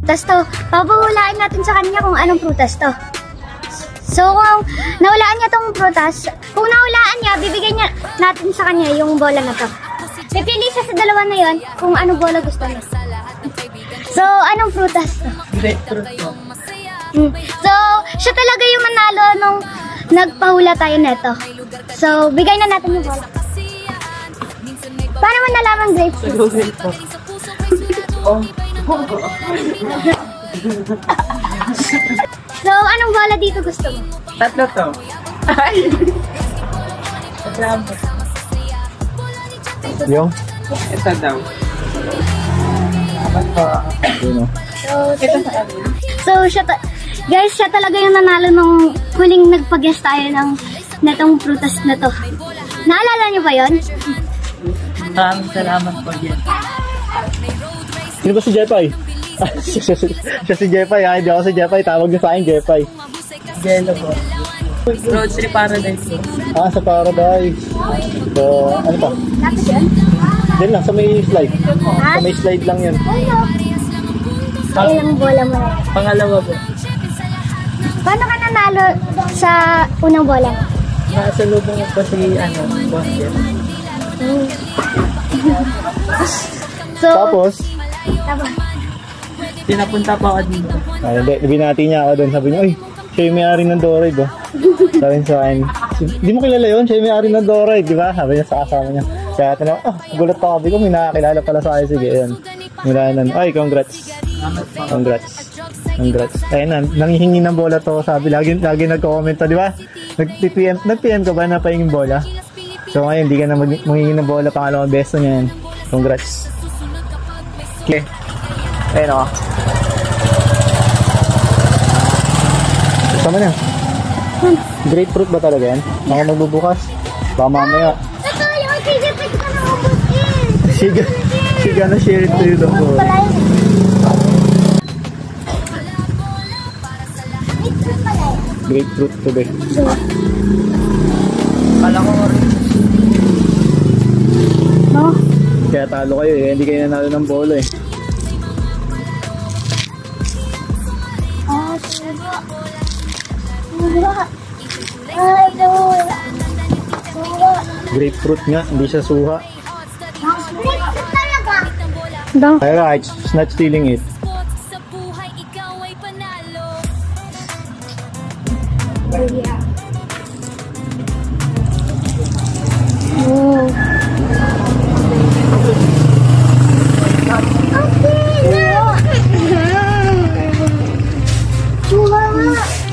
prutas to. Papahulaan natin sa kanya kung anong prutas to. So, kung nahulaan niya tong prutas, kung nahulaan niya, bibigyan niya natin sa kanya yung bola na to. Pipili siya sa dalawa na yon kung anong bola gusto niya. So, anong prutas to? Grapefruit po. So, siya talaga yung manalo nung nagpahula tayo neto. So, bigay na natin yung bola. Paano mo nalaman grapefruit? Sa Google po. Oh. So, anong bola dito gusto mo? Tatlo to. Ay! Yung? Ito daw. Apat po. Yun o. Ito sa ano? So, guys, siya talaga yung nanalo nung huling nagpag-guess tayo ng netong prutas na to. Naalala niyo ba yun? Maraming salamat po dyan. Sino ba si Jepay? Siya si Jepay ha, hindi ako si Jepay. Tawag niyo sa akin Jepay. Jello po. Road trip paradise po. Ah, sa Paradise. So, ano pa? Lapit yun? Diyan lang, sa may slide. Sa may slide lang yun. Ilang bola mo na. Pangalawa po. Paano ka nanalo sa unang bola? Nasa lubong po si boss yan. So, Tapos, Pinapunta pa ako dito. hindi, binati niya ako doon. Sabi niya, uy, siya yung may-ari ng Doride, oh. Sabi niya sa akin, di mo kilala yun, siya yung may-ari ng Doride, di ba? Sabi niya sa kasama niya. Kaya tinawag, gulat ako, sabi ko, may nakakilala pala sa akin. Sige, yun. Mula nun, ay, congrats. Congrats. Congrats. Ayun na, nangihingi ng bola to, sabi, lagi nagko-comment to, di ba? Nag-PM ka ba na pahingin bola? So ngayon, hindi ka na manghingi ng bola, pangalawang beso niya yan. Congrats. Okay. Ayun o. Sama na. Grapefruit ba talaga yan? Mga magbubukas? Baka mamaya. Siga na share it to you the boy. Grapefruit today. Kala ko rin. no? Kaya talo kayo eh. Hindi kayo nanalo ng bola eh. Grapefruit nga, hindi siya suha. Kaya it's not stealing it. Oh. Suha nga.